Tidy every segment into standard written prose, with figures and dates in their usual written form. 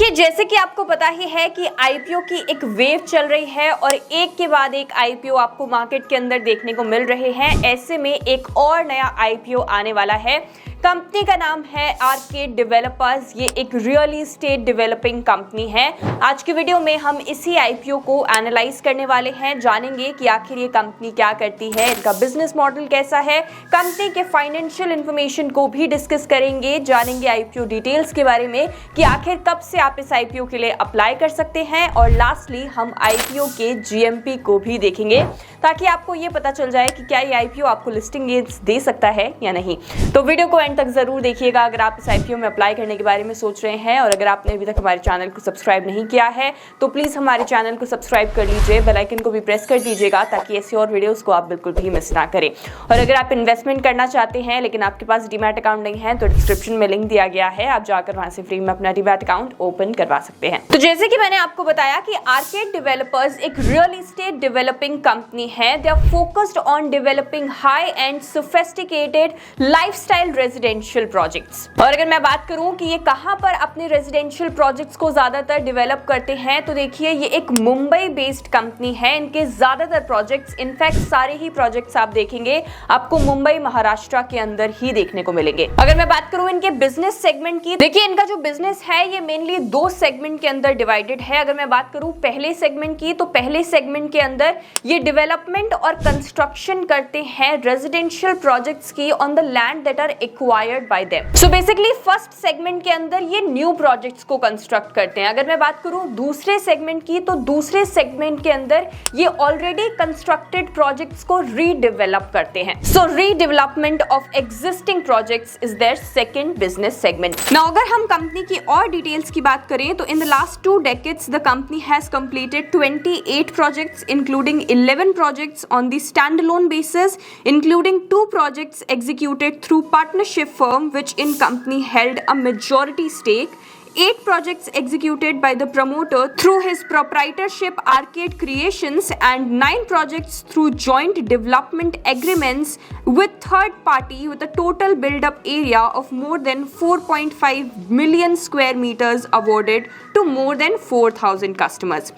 देखिए, जैसे कि आपको पता ही है कि आईपीओ की एक वेव चल रही है और एक के बाद एक आईपीओ आपको मार्केट के अंदर देखने को मिल रहे हैं। ऐसे में एक और नया आईपीओ आने वाला है। कंपनी का नाम है आर्केड डेवलपर्स। ये एक रियल एस्टेट डेवलपिंग कंपनी है। आज की वीडियो में हम इसी आईपीओ को एनालाइज करने वाले हैं, जानेंगे कि आखिर ये कंपनी क्या करती है, इनका बिजनेस मॉडल कैसा है, कंपनी के फाइनेंशियल इंफॉर्मेशन को भी डिस्कस करेंगे, जानेंगे आईपीओ डिटेल्स के बारे में कि आखिर कब से आप इस आईपीओ के लिए अप्लाई कर सकते हैं, और लास्टली हम आईपीओ के जीएमपी को भी देखेंगे ताकि आपको ये पता चल जाए कि क्या ये आईपीओ आपको लिस्टिंग गेन्स दे सकता है या नहीं। तो वीडियो को एंड तक जरूर देखिएगा अगर आप इस आईपीओ में अप्लाई करने के बारे में सोच रहे हैं, और अगर आपने अभी तक हमारे चैनल को सब्सक्राइब नहीं किया है तो प्लीज हमारे चैनल को सब्सक्राइब कर लीजिए, बेल आइकन को भी प्रेस कर दीजिएगा ताकि ऐसी और वीडियोस को आप बिल्कुल भी मिस ना करें। और अगर आप इन्वेस्टमेंट करना चाहते हैं लेकिन आपके पास डीमैट अकाउंट नहीं है तो डिस्क्रिप्शन में लिंक दिया गया है, आप जाकर वहां से फ्री में अपना डीमैट अकाउंट ओपन करवा सकते हैं। तो जैसे कि मैंने आपको बताया कि आर्केड डेवलपर्स एक रियल एस्टेट डेवलपिंग कंपनी है। They are focused on developing high end sophisticated lifestyle residential projects. और अगर मैं बात करूं कि ये कहां पर अपने रेजिडेंशियल प्रोजेक्ट्स को ज्यादातर डेवलप करते हैं, तो देखिए ये एक मुंबई बेस्ड कंपनी है। इनके ज्यादातर प्रोजेक्ट्स, इनफैक्ट सारे ही प्रोजेक्ट्स आप देखेंगे आपको मुंबई महाराष्ट्र के अंदर ही देखने को मिलेंगे। अगर मैं बात करूं इनके बिजनेस सेगमेंट की, देखिए इनका जो बिजनेस है ये मेनली दो सेगमेंट के अंदर डिवाइडेड है। अगर मैं बात करूं पहले सेगमेंट की, तो पहले सेगमेंट के अंदर ये डेवलपमेंट और कंस्ट्रक्शन करते हैं रेजिडेंशियल प्रोजेक्ट्स की on the land that are acquired by them. So basically first segment के अंदर ये न्यू प्रोजेक्ट्स को कंस्ट्रक्ट करते हैं। अगर मैं बात करूं दूसरे सेगमेंट की, तो दूसरे सेगमेंट के अंदर ये ऑलरेडी कंस्ट्रक्टेड प्रोजेक्ट्स को रीडेवलप करते हैं। So redevelopment of existing projects is their second business segment. Now अगर हम कंपनी की और डिटेल्स की बात करें तो in the last 2 decades the company has completed 28 projects including 11 projects on the standalone basis, including 2 projects executed through partnership firm which in company held a majority stake, 8 projects executed by the promoter through his proprietorship Arcade Creations, and 9 projects through joint development agreements with third party with a total build-up area of more than 4.5 million square meters awarded to more than 4,000 customers.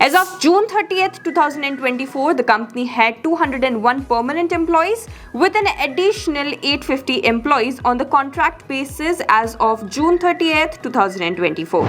As of June 30th, 2024, the company had 201 permanent employees with an additional 850 employees on the contract basis as of June 30th, 2024.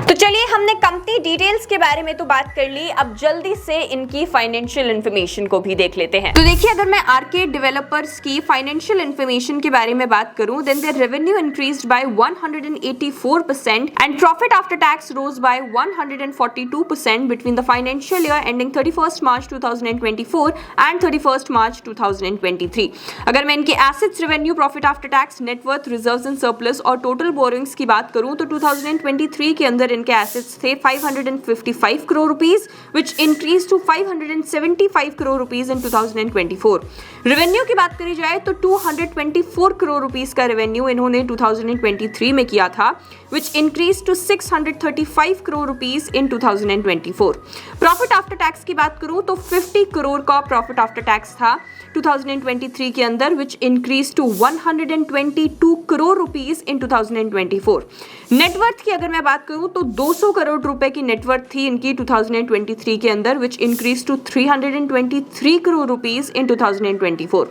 तो चलिए हमने company details के बारे में तो बात कर ली, अब जल्दी से इनकी फाइनेंशियल इंफॉर्मेशन को भी देख लेते हैं। तो देखिए अगर मैं आर्केड डेवलपर्स की फाइनेंशियल इंफॉर्मेशन के बारे में बात करूं, then their revenue increased by 184% and profit after tax rose by 142% between the financial year ending 31st March 2024 and 31st March 2023। अगर मैं इनके assets, revenue, profit after tax, net worth, reserves and surplus और total borrowings की बात करूं तो 2023 के अंदर इनके एसेट्स थे 555 crore rupees which increase to 575 crore rupees in 2024। Revenue की बात करी जाए तो 224 करोड़ रुपीस का रेवेन्यू इन्होंने 2023 में किया था which increase to 635 crore rupees in 2024। Profit after tax की बात करूं तो 50 करोड़ का प्रॉफिट आफ्टर टैक्स था 2023 के अंदर which increase to 122 crore rupees in 2024। Net worth की अगर मैं बात करूं तो 200 करोड़ रुपए की नेटवर्थ थी इनकी 2023 के अंदर which increase to 323 crore rupees in 2024।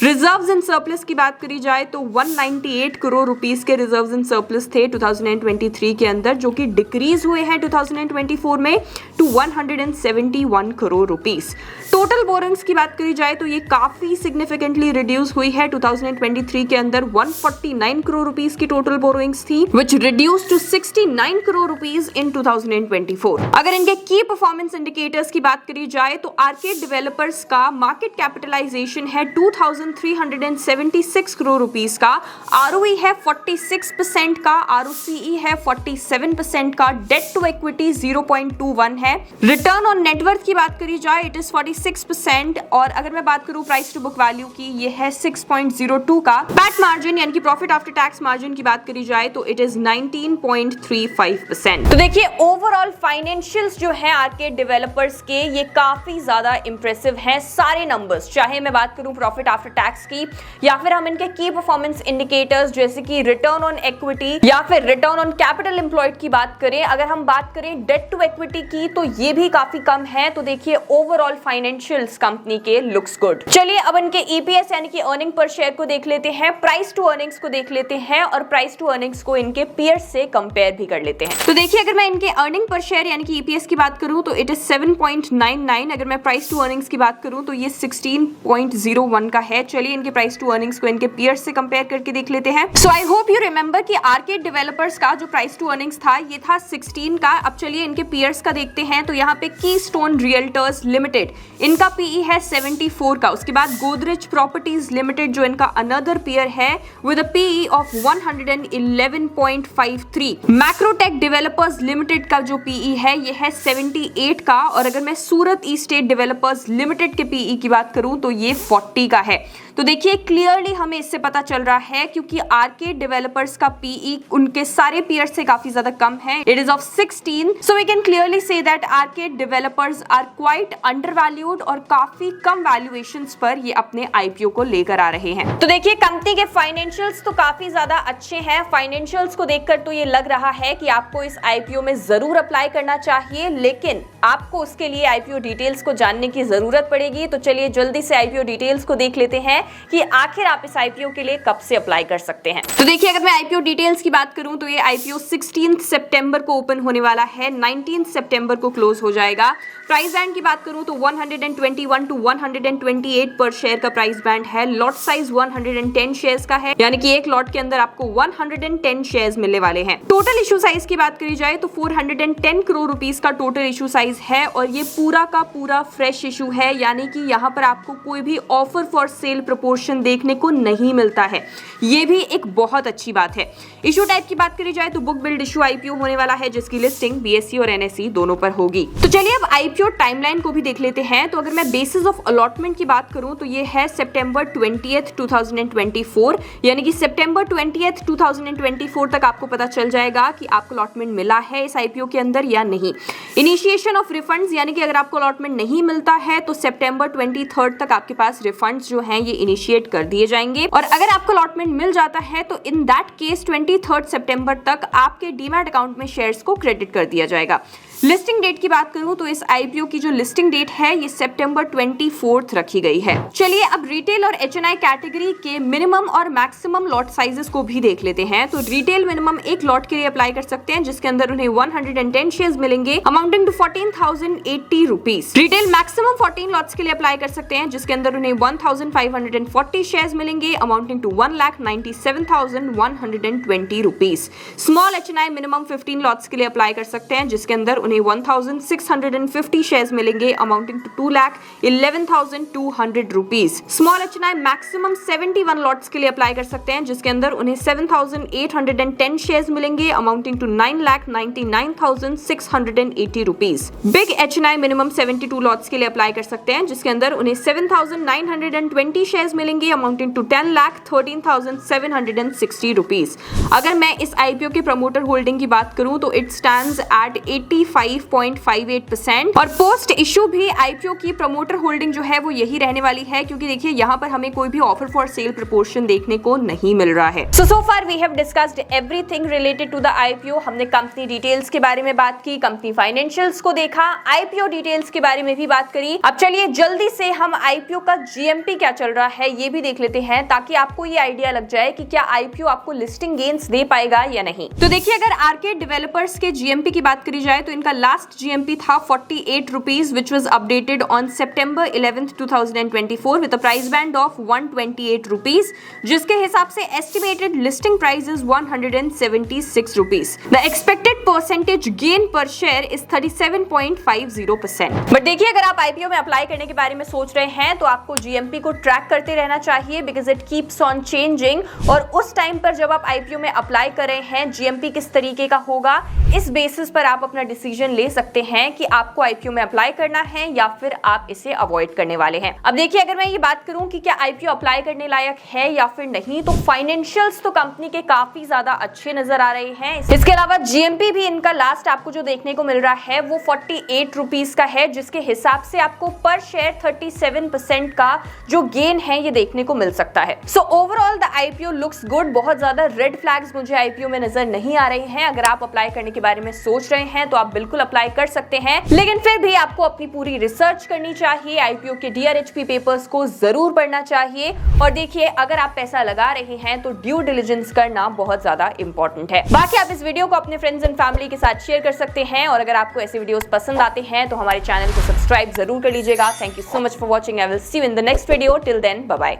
Reserves and surplus की बात करी जाए तो 198 करोड़ रुपीस के रिजर्व्स एंड सरप्लस थे 2023 के अंदर, जो कि डिक्रीज हुए हैं 2024 में to 171 crore rupees. Total borrowings की बात करी जाए तो ये काफी सिग्निफिकेंटली रिड्यूस हुई है 2023 के अंदर 149 करोड़ रुपीस की टोटल बोरोइंग्स थी which reduce to 69 crore rupees in 2024। अगर इनके की परफॉर्मेंस इंडिकेटर्स की बात करी जाए तो आर्केड डेवलपर्स का मार्केट कैपिटलाइजेशन है 2376 करोड़ रुपीस का, आरओई है 46% का, आरओसीई है 47% का, डेट टू इक्विटी 0.21 है है। रिटर्न ऑन नेटवर्थ की बात करी जाए इट इज 46%, और अगर मैं बात करूं प्राइस टू बुक वैल्यू की, ये है 6.02 का। पैट मार्जिन यानी कि प्रॉफिट आफ्टर टैक्स मार्जिन की बात करी जाए तो इट इज 19.35%। तो देखिए ओवरऑल फाइनेंशियल्स जो है आर्केड डेवलपर्स के, ये काफी ज्यादा इंप्रेसिव हैं। सारे नंबर्स, चाहे मैं बात करूं प्रॉफिट आफ्टर टैक्स की या फिर हम इनके की परफॉर्मेंस इंडिकेटर्स जैसे कि रिटर्न ऑन इक्विटी या फिर रिटर्न ऑन कैपिटल एम्प्लॉयड की बात करें, अगर हम बात करें डेट टू इक्विटी की तो ये भी काफी कम है। तो देखिए ओवरऑल फाइनेंशियल्स कंपनी के लुक्स गुड। चलिए अब इनके ईपीएस यानी कि अर्निंग पर शेयर को देख लेते हैं, प्राइस टू अर्निंग्स को देख लेते हैं और प्राइस टू अर्निंग्स को इनके पीयर्स से कंपेयर भी कर लेते हैं। तो देखिए अगर मैं इनके अर्निंग पर शेयर यानी कि ईपीएस की बात करूं तो इट इज 7.99। अगर मैं प्राइस टू अर्निंग्स की बात करूं तो ये 16.01 का है। चलिए इनके प्राइस टू अर्निंग्स को इनके पीयर्स से कंपेयर करके देख लेते हैं। सो आई होप यू रिमेंबर कि आर्केड डेवलपर्स का जो प्राइस टू अर्निंग्स था ये था 16 का। अब चलिए इनके पीयर्स का देखते हैं। तो यहाँ पे कीस्टोन रियल्टर्स लिमिटेड, इनका पीई है 74 का। उसके बाद गोदरेज प्रॉपर्टीज लिमिटेड जो इनका अनदर पीयर है with a PE of 111.53। Macrotech Developers Limited का जो पीई है ये है 78 का। और अगर मैं सूरत ई स्टेट डेवलपर्स लिमिटेड के पीई की बात करूं तो ये 40 का है। तो देखिए क्लियरली हमें इससे पता चल रहा है क्योंकि आर्केड डेवलपर्स का पीई उनके सारे पीयर्स से काफी ज्यादा कम है, it is of 16। So we can clearly see that Arkade Developers are quite undervalued और काफी कम वैल्यूएशंस पर ये अपने आईपीओ को लेकर आ रहे हैं। तो देखिए कंपनी के फाइनेंशियल्स तो काफी ज्यादा अच्छे हैं। फाइनेंशियल्स को देखकर तो ये लग रहा है कि आपको इस आईपीओ में जरूर अप्लाई करना चाहिए, लेकिन आपको उसके लिए आईपीओ डिटेल्स को जानने की जरूरत पड़ेगी। तो चलिए जल्दी से आईपीओ डिटेल्स को देख लेते हैं कि आखिर आप इस आईपीओ के लिए कब से अप्लाई कर सकते हैं। तो देखिए अगर मैं आईपीओ डिटेल्स की बात करूं तो ये आईपीओ 16 सितंबर को ओपन होने वाला है, 19 सितंबर को क्लोज हो जाएगा। प्राइस बैंड की बात करूं तो 121 टू 128 पर शेयर का प्राइस बैंड है। लॉट साइज 110 शेयर्स का है, यानी कि एक लॉट के अंदर आपको 110 शेयर्स मिलने वाले हैं। टोटल इशू साइज की बात करी जाए तो 410 करोड़ रुपीस का टोटल इशू साइज है और ये पूरा का पूरा फ्रेश इशू है, यानी कि यहाँ पर आपको कोई भी ऑफर फॉर सेल प्रपोर्शन देखने को नहीं मिलता है। ये भी एक बहुत अच्छी बात है। इशू टाइप की बात करी जाए तो बुक बिल्ड इशू आईपीओ होने वाला है, जिसकी लिस्टिंग बीएसई और एनएसई दोनों पर होगी। तो चलिए अब आईपीओ टाइमलाइन को भी देख लेते हैं। तो अगर मैं बेसिस ऑफ अलॉटमेंट की बात करूं तो ये है सितंबर 20, 2024, यानी कि सितंबर 20, 2024 तक आपको पता चल जाएगा कि आपको अलॉटमेंट मिला है इस आईपीओ के अंदर या नहीं। इनिशिएशन ऑफ रिफंड्स, यानी कि अगर आपको अलॉटमेंट नहीं मिलता है तो सितंबर 23 तक आपके पास रिफंड्स जो हैं ये इनिशिएट कर दिए जाएंगे। और अगर आपको अलॉटमेंट मिल जाता है तो इन दैट केस 23 सितंबर तक आपके डीमैट अकाउंट में शेयर्स को क्रेडिट कर दिया जाएगा। लिस्टिंग डेट की बात करूं तो इस आईपीओ की जो लिस्टिंग डेट है ये सितंबर 24 रखी गई है। चलिए अब रिटेल और एचएनआई कैटेगरी के मिनिमम और मैक्सिमम लॉट साइजेस को भी देख लेते हैं। तो रिटेल मिनिमम एक लॉट के लिए अप्लाई कर सकते हैं, जिसके अंदर उन्हें 110 शेयर्स मिलेंगे amounting to 14,080 rupees. Retail maximum 14 lots के लिए अप्लाई कर सकते हैं, जिसके अंदर उन्हें 1,540 शेयर्स मिलेंगे amounting to 1,97,120 rupees. Small HNI minimum 15 lots के लिए अप्लाई कर सकते हैं, जिसके अंदर उन्हें 1,650 शेयर्स मिलेंगे amounting to 2,11,200 rupees. Small HNI maximum 71 lots के लिए अप्लाई कर सकते हैं, जिसके अंदर उन्हें 7,810 शेयर्स मिलेंगे amounting to 9,99,680 rupees. Big HNI minimum 72 lots के लिए अप्लाई कर सकते हैं, जिसके अंदर उन्हें 7,920 शेयर्स मिलेंगे अमाउंटिंग टू 10,13,760 रुपीस। अगर मैं इस आईपीओ के प्रमोटर होल्डिंग की बात करूं तो इट स्टैंड्स एट 85.58% और पोस्ट इशू भी आईपीओ की प्रमोटर होल्डिंग जो है वो यही रहने वाली है, क्योंकि देखिए यहाँ पर हमें कोई भी ऑफर फॉर सेल प्रपोर्शन देखने को नहीं मिल रहा है। So far we have discussed everything related to the IPO. हमने कंपनी डिटेल्स के बारे में बात की, कंपनी फाइनेंशियल्स को देखा, आईपीओ डिटेल्स के बारे में भी बात करी। अब चलिए जल्दी से हम आईपीओ का जीएमपी क्या चल रहा है ये भी देख लेते हैं, ताकि आपको ये आइडिया लग जाए कि क्या आईपीओ आपको लिस्टिंग गेन्स दे पाएगा या नहीं। तो देखिए अगर आर्केड डेवलपर्स के जीएमपी की बात करी जाए तो इनका लास्ट जीएमपी था 48 rupees, which was updated on September 11, 2024 with a price band of 128 rupees, जिसके हिसाब से estimated listing price is 176 rupees. The expected percentage gain पर शेयर इज 37.50%। बट देखिए अगर आप आईपीओ में अप्लाई करने के बारे में सोच रहे हैं तो आपको जीएमपी को ट्रैक कर करते रहना चाहिए because it keeps on changing. और उस टाइम पर जब आप आईपीओ में अप्लाई कर रहे हैं, जीएमपी किस तरीके का होगा, इस बेसिस पर आप अपना डिसीजन ले सकते हैं कि आपको आईपीओ में अप्लाई करना है या फिर आप इसे अवॉइड करने वाले हैं। अब देखिए, अगर मैं ये बात करूं कि क्या आईपीओ अप्लाई करने लायक है या फिर नहीं, तो फाइनेंशियल्स तो कंपनी के काफी ज्यादा अच्छे नजर आ रहे हैं। इसके अलावा जीएमपी भी इनका लास्ट आपको जो देखने को मिल रहा है वो 48 रुपीज का है, जिसके हिसाब से आपको पर शेयर 37% का जो गेन है ये देखने को मिल सकता है। So overall the IPO looks good. बहुत ज्यादा रेड फ्लैग्स मुझे आईपीओ में नजर नहीं आ रहे हैं। अगर आप अप्लाई करने के बारे में सोच रहे हैं तो आप बिल्कुल अप्लाई कर सकते हैं, लेकिन फिर भी आपको अपनी पूरी रिसर्च करनी चाहिए। आईपीओ के डीआरएचपी पेपर्स को जरूर पढ़ना चाहिए। और देखिए, अगर आप पैसा लगा रहे हैं तो ड्यू डिलिजेंस करना बहुत ज्यादा इंपॉर्टेंट है। बाकी आप इस वीडियो को अपने फ्रेंड्स एंड फैमिली के साथ शेयर कर सकते हैं, और अगर आपको ऐसे वीडियोस पसंद आते हैं तो हमारे चैनल को सब्सक्राइब जरूर कर लीजिएगा। Thank you so much for watching. I will see you in the next video. Till then, bye bye.